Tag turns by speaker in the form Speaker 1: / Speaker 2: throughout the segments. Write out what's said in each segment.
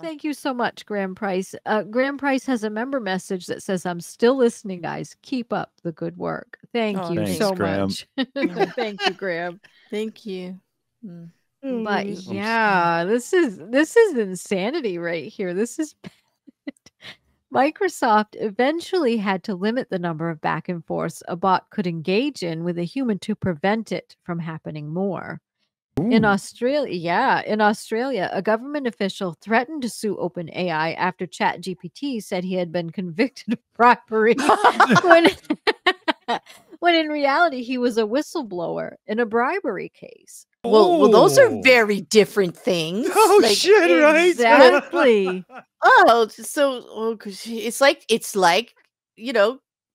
Speaker 1: Thank you so much, Graham Price. Graham Price has a member message that says, "I'm still listening, guys. Keep up the good work." Thank you
Speaker 2: Thanks,
Speaker 1: so
Speaker 2: Graham.
Speaker 1: much. Thank you, Graham.
Speaker 3: Thank you. Mm.
Speaker 1: But yeah, this is insanity right here. This is Microsoft eventually had to limit the number of back and forths a bot could engage in with a human to prevent it from happening more. In Australia, a government official threatened to sue OpenAI after ChatGPT said he had been convicted of bribery when, when in reality he was a whistleblower in a bribery case.
Speaker 3: Well, those are very different things.
Speaker 2: Oh, shit, right?
Speaker 1: Exactly.
Speaker 3: It's like,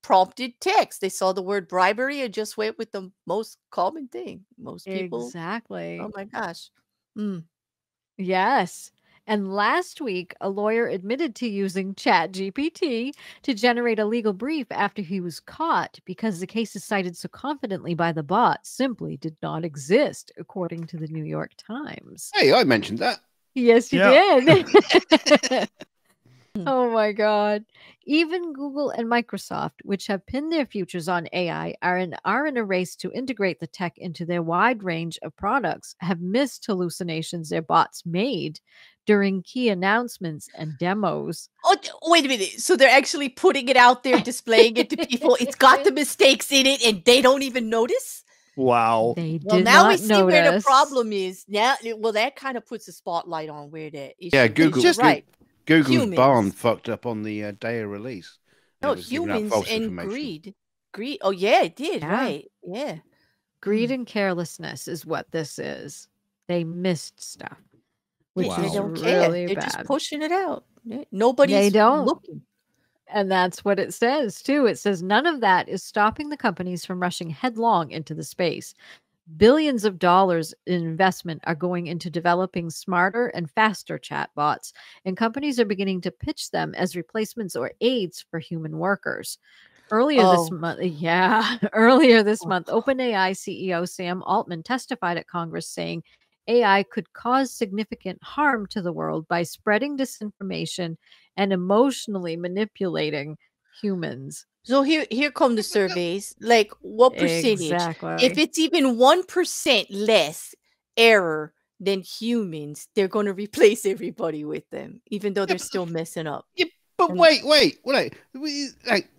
Speaker 3: prompted text. They saw the word bribery and just went with the most common thing. Most people.
Speaker 1: Exactly.
Speaker 3: Oh my gosh.
Speaker 1: Yes. And last week, a lawyer admitted to using ChatGPT to generate a legal brief after he was caught because the cases cited so confidently by the bot simply did not exist, according to the New York Times.
Speaker 4: Hey, I mentioned that.
Speaker 1: Yes, you did. Oh my God. Even Google and Microsoft, which have pinned their futures on AI, are in a race to integrate the tech into their wide range of products, have missed hallucinations their bots made during key announcements and demos.
Speaker 3: Oh, wait a minute. So they're actually putting it out there, displaying it to people. It's got the mistakes in it and they don't even notice?
Speaker 2: Wow.
Speaker 3: Now we see where the problem is. Now, that kind of puts a spotlight on where the issue is.
Speaker 4: Google,
Speaker 3: Just right.
Speaker 4: Google's barn fucked up on the day of release.
Speaker 3: No, humans and greed. Oh, yeah, it did. Yeah. Right. Yeah.
Speaker 1: Greed and carelessness is what this is. They missed stuff.
Speaker 3: Which they don't care.
Speaker 1: Really
Speaker 3: They're
Speaker 1: bad.
Speaker 3: just pushing it out. Nobody's looking.
Speaker 1: And that's what it says, too. It says none of that is stopping the companies from rushing headlong into the space. Billions of dollars in investment are going into developing smarter and faster chatbots, and companies are beginning to pitch them as replacements or aids for human workers. Earlier this month, OpenAI CEO Sam Altman testified at Congress saying AI could cause significant harm to the world by spreading disinformation and emotionally manipulating humans.
Speaker 3: So here come the surveys. Like, what percentage?
Speaker 1: Exactly.
Speaker 3: If it's even 1% less error than humans, they're going to replace everybody with them, even though they're still messing up.
Speaker 4: Yeah, but wait.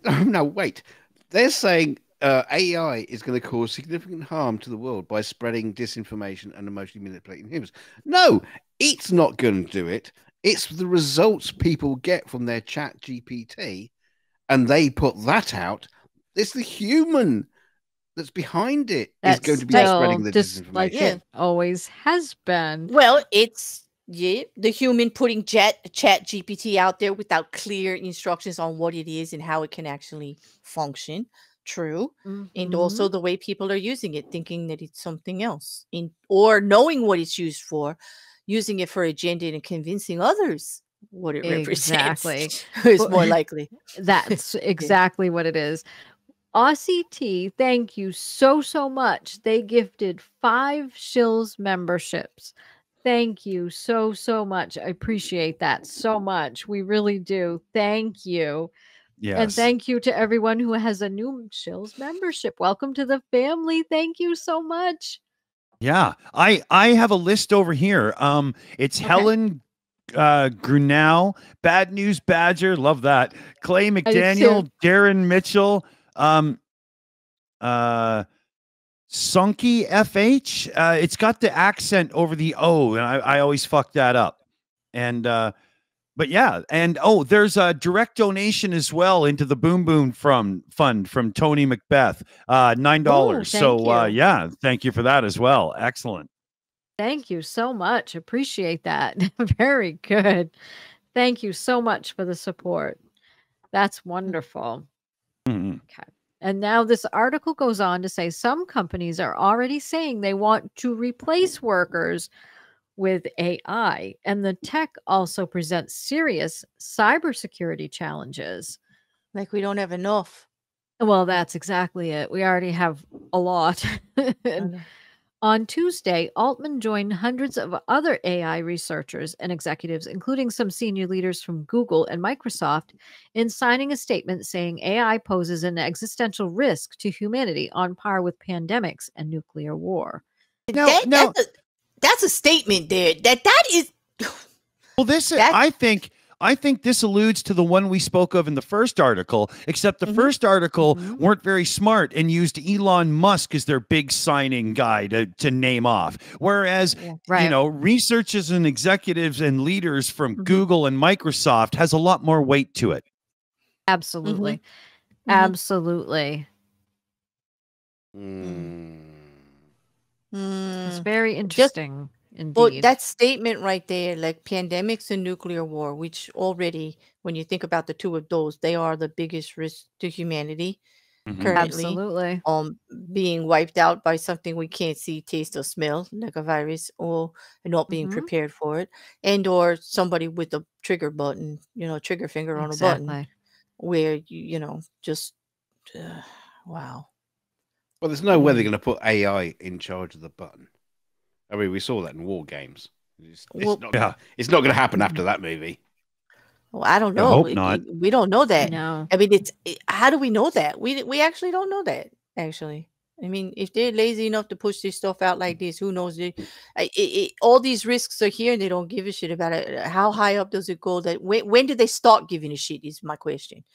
Speaker 4: No, wait. They're saying AI is going to cause significant harm to the world by spreading disinformation and emotionally manipulating humans. No, it's not going to do it. It's the results people get from their chat GPT, and they put that out. It's the human that's behind it is going to be spreading the disinformation.
Speaker 1: Like it always has been.
Speaker 3: Well, it's the human putting chat GPT out there without clear instructions on what it is and how it can actually function. True. And also the way people are using it, thinking that it's something else, or knowing what it's used for, using it for agenda and convincing others what it represents.
Speaker 1: Exactly.
Speaker 3: Is more likely.
Speaker 1: That's exactly what it is. Aussie T, thank you so much. They gifted 5 Shills memberships. Thank you so much. I appreciate that so much. We really do. Thank you. Yes. And thank you to everyone who has a new Shills membership. Welcome to the family. Thank you so much.
Speaker 2: Yeah, I have a list over here. It's Helen Grunau, Bad News Badger, love that. Clay McDaniel, Darren Mitchell, Sunky FH. It's got the accent over the O, and I always fuck that up. And but yeah, and there's a direct donation as well into the Boom Boom fund from Tony Macbeth, $9. So yeah, thank you for that as well. Excellent.
Speaker 1: Thank you so much. Appreciate that. Very good. Thank you so much for the support. That's wonderful. Okay. And now this article goes on to say some companies are already saying they want to replace workers with AI, and the tech also presents serious cybersecurity challenges.
Speaker 3: Like we don't have enough.
Speaker 1: Well, that's exactly it. We already have a lot. On Tuesday, Altman joined hundreds of other AI researchers and executives, including some senior leaders from Google and Microsoft, in signing a statement saying AI poses an existential risk to humanity on par with pandemics and nuclear war.
Speaker 3: That's a statement there. That is.
Speaker 2: Well, this I think this alludes to the one we spoke of in the first article, except the first article weren't very smart and used Elon Musk as their big signing guy to name off. Whereas, you know, researchers and executives and leaders from Google and Microsoft has a lot more weight to it.
Speaker 1: Absolutely. Absolutely. It's very interesting. Indeed.
Speaker 3: Well, that statement right there, like pandemics and nuclear war, which already, when you think about the two of those, they are the biggest risk to humanity currently.
Speaker 1: Absolutely.
Speaker 3: Being wiped out by something we can't see, taste, or smell, like a virus, or not being prepared for it, and or somebody with a trigger button, you know, trigger finger on a button, where you know, just wow.
Speaker 4: Well, there's no way they're going to put AI in charge of the button. I mean, we saw that in War Games. It's not going to happen after that movie.
Speaker 3: Well, I don't know.
Speaker 2: I hope not.
Speaker 3: We don't know that.
Speaker 1: No.
Speaker 3: I mean, how do we know that? We actually don't know that. Actually, I mean, if they're lazy enough to push this stuff out like this, who knows? All these risks are here, and they don't give a shit about it. How high up does it go? That when do they start giving a shit? Is my question.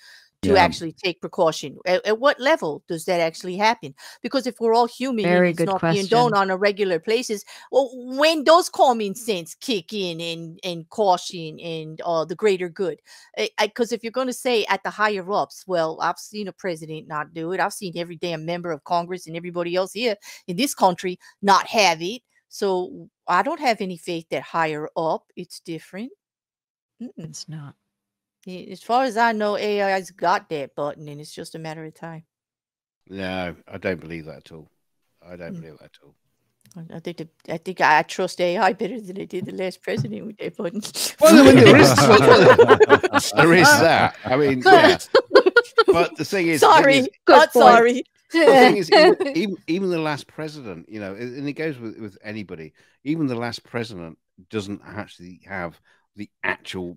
Speaker 3: To actually take precaution. At what level does that actually happen? Because if we're all human and it's not being done on a regular basis, well, when does common sense kick in and caution and the greater good? Because if you're going to say at the higher ups, well, I've seen a president not do it. I've seen every damn member of Congress and everybody else here in this country not have it. So I don't have any faith that higher up it's different.
Speaker 1: It's not.
Speaker 3: As far as I know, AI's got that button, and it's just a matter of time.
Speaker 4: No, I don't believe that at all. I don't believe that at all.
Speaker 3: I think I trust AI better than I did the last president with that button.
Speaker 4: Well, there is that. I mean, yeah. But the thing is,
Speaker 3: sorry.
Speaker 4: The thing is, even the last president, you know, and it goes with anybody. Even the last president doesn't actually have the actual.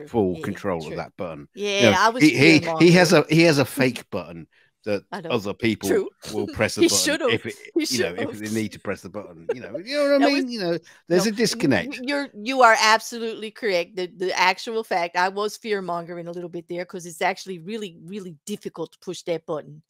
Speaker 4: Full control of that button.
Speaker 3: Yeah,
Speaker 4: you know,
Speaker 3: I was.
Speaker 4: He has a fake button that other people will press the button if they need to press the button. You know what I mean. You know, there's a disconnect.
Speaker 3: You are absolutely correct. The actual fact, I was fear mongering a little bit there because it's actually really, really difficult to push that button.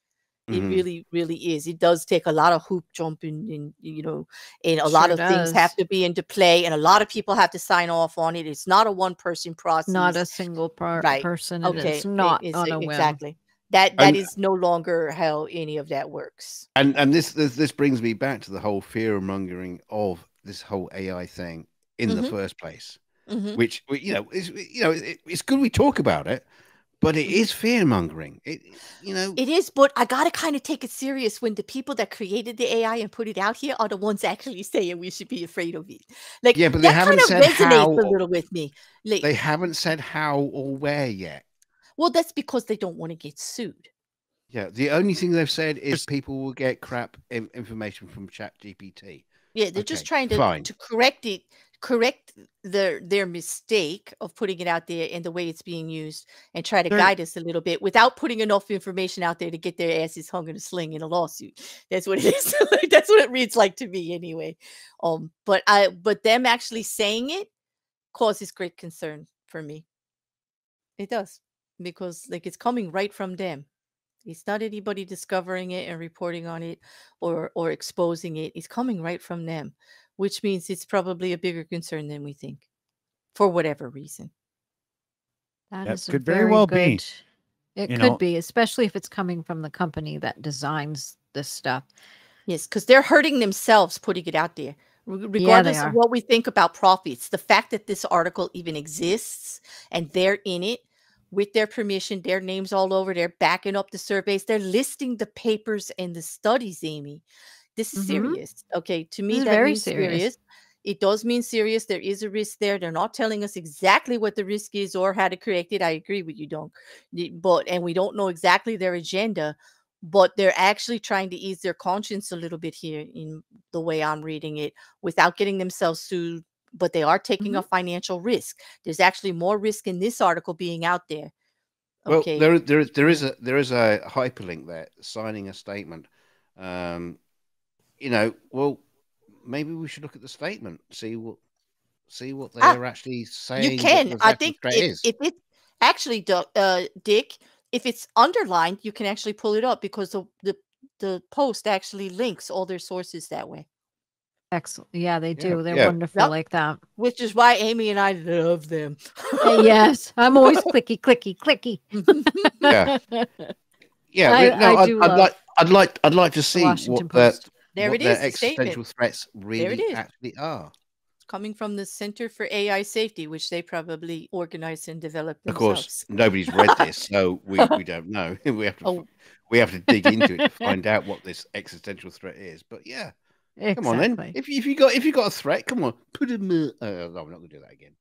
Speaker 3: It really, really is. It does take a lot of hoop jumping, and you know, and a lot of things have to be into play, and a lot of people have to sign off on it. It's not a one-person process,
Speaker 1: not a single person. Okay, it's not on a whim.
Speaker 3: Exactly. That is no longer how any of that works.
Speaker 4: And this brings me back to the whole fear mongering of this whole AI thing in the first place, which it's good we talk about it. But it is fear mongering. It
Speaker 3: is. But I gotta kind of take it serious when the people that created the AI and put it out here are the ones actually saying we should be afraid of it. Like,
Speaker 4: yeah, but they haven't said how.
Speaker 3: A little with me. Like,
Speaker 4: they haven't said how or where yet.
Speaker 3: Well, that's because they don't want to get sued.
Speaker 4: Yeah, the only thing they've said is people will get crap information from ChatGPT.
Speaker 3: Yeah, they're just trying to correct their mistake of putting it out there and the way it's being used, and try to guide us a little bit without putting enough information out there to get their asses hung in a sling in a lawsuit. That's what it is. That's what it reads like to me anyway. But them actually saying it causes great concern for me. It does, because like it's coming right from them. It's not anybody discovering it and reporting on it or exposing it. It's coming right from them, which means it's probably a bigger concern than we think, for whatever reason.
Speaker 1: That could very well be. It could be, especially if it's coming from the company that designs this stuff.
Speaker 3: Yes, because they're hurting themselves putting it out there. Regardless of what we think about profits, the fact that this article even exists and they're in it with their permission, their names all over, they're backing up the surveys, they're listing the papers and the studies, Amy. This is serious. Okay, to me, that means serious. It does mean serious. There is a risk there. They're not telling us exactly what the risk is or how to correct it. I agree with you, Donk. And we don't know exactly their agenda, but they're actually trying to ease their conscience a little bit here in the way I'm reading it without getting themselves sued, but they are taking a financial risk. There's actually more risk in this article being out there. Okay.
Speaker 4: Well, there is a hyperlink there, signing a statement. You know, well, maybe we should look at the statement, see what they're actually saying.
Speaker 3: You can. I think if it actually, Dick, if it's underlined, you can actually pull it up because the post actually links all their sources that way.
Speaker 1: Excellent. Yeah, they do. They're wonderful like that.
Speaker 3: Which is why Amy and I love them.
Speaker 1: Yes, I'm always clicky, clicky, clicky.
Speaker 4: I'd like to see
Speaker 1: Washington
Speaker 4: what
Speaker 3: there it
Speaker 4: their
Speaker 3: is.
Speaker 4: Existential threats really actually are.
Speaker 3: Coming from the Center for AI Safety, which they probably organized and developed themselves.
Speaker 4: Of course, nobody's read this, so we don't know. We have to dig into it to find out what this existential threat is. But yeah, come on then. If you got a threat, come on, put him. No, I'm not going to do that again.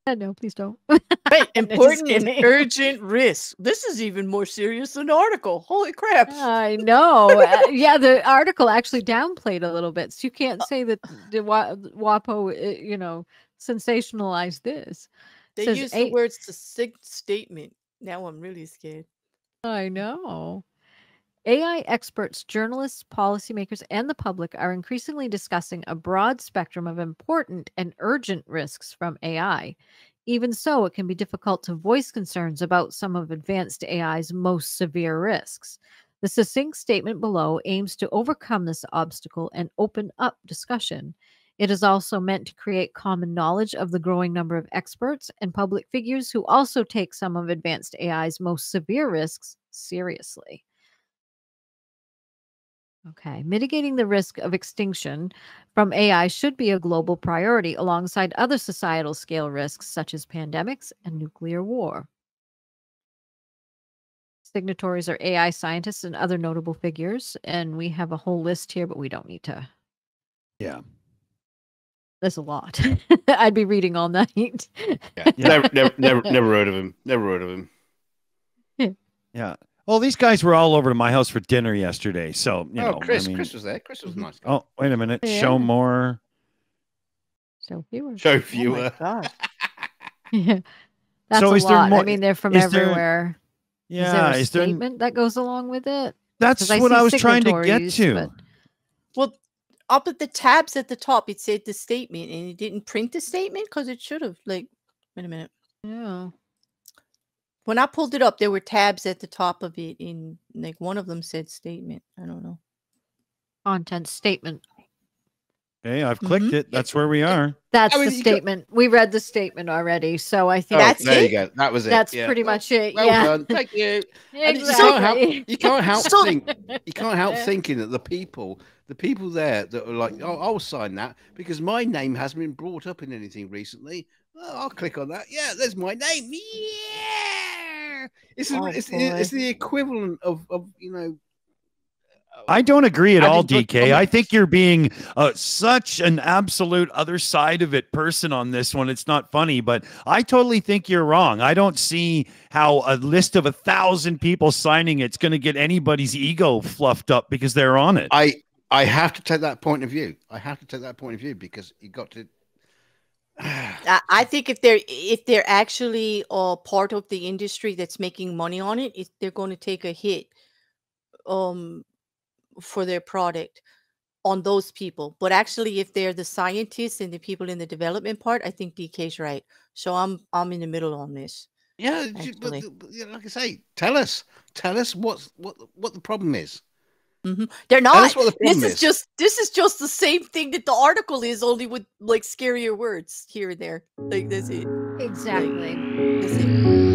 Speaker 1: No, please don't.
Speaker 3: Right, important and urgent risk. This is even more serious than the article. Holy crap!
Speaker 1: I know. Yeah, the article actually downplayed a little bit, so you can't say that the WAPO, sensationalized this.
Speaker 3: They use the word succinct statement. Now I'm really scared.
Speaker 1: I know. AI experts, journalists, policymakers, and the public are increasingly discussing a broad spectrum of important and urgent risks from AI. Even so, it can be difficult to voice concerns about some of advanced AI's most severe risks. The succinct statement below aims to overcome this obstacle and open up discussion. It is also meant to create common knowledge of the growing number of experts and public figures who also take some of advanced AI's most severe risks seriously. Okay, mitigating the risk of extinction from AI should be a global priority alongside other societal scale risks such as pandemics and nuclear war. Signatories are AI scientists and other notable figures, and we have a whole list here, but we don't need to.
Speaker 2: Yeah.
Speaker 1: There's a lot. I'd be reading all night.
Speaker 4: Never heard of him. Never heard of him.
Speaker 2: Yeah. Well, these guys were all over to my house for dinner yesterday, so you know.
Speaker 4: Chris was there. Chris was nice.
Speaker 2: Oh, wait a minute. Yeah. Show more.
Speaker 1: Show viewer.
Speaker 4: Show viewer.
Speaker 3: Oh my God.
Speaker 1: Yeah, that's so a lot. I mean, they're from everywhere.
Speaker 2: Yeah,
Speaker 1: is there a statement that goes along with it?
Speaker 2: That's what I was trying to get to.
Speaker 3: Well, up at the tabs at the top, it said the statement, and it didn't print the statement because it should have. Like, wait a minute.
Speaker 1: Yeah.
Speaker 3: When I pulled it up, there were tabs at the top of it. In like one of them said statement. I don't know.
Speaker 1: Content statement.
Speaker 2: Okay, I've clicked it. That's where we are.
Speaker 1: That's the statement. We read the statement already, so I think
Speaker 3: that's
Speaker 4: there
Speaker 3: it.
Speaker 4: You go. That was it.
Speaker 1: That's pretty much it.
Speaker 4: Well done. Thank you.
Speaker 1: Exactly.
Speaker 4: You can't help thinking that the people there that are like, oh, I'll sign that because my name hasn't been brought up in anything recently. Oh, I'll click on that. Yeah, there's my name. Yeah, it's the equivalent of
Speaker 2: I don't agree at all, DK. I think you're being such an absolute other side of it person on this one. It's not funny, but I totally think you're wrong. I don't see how a list of 1,000 people signing it's going to get anybody's ego fluffed up because they're on it.
Speaker 4: I have to take that point of view. Because you got to.
Speaker 3: I think if they're actually part of the industry that's making money on it, they're going to take a hit for their product on those people. But actually, if they're the scientists and the people in the development part, I think DK's right. So I'm in the middle on this.
Speaker 4: Yeah, but like I say, tell us what the problem is.
Speaker 3: They're not. This is just the same thing that the article is, only with like scarier words here and there. Like that's it.
Speaker 1: Exactly.
Speaker 3: Like, that's it.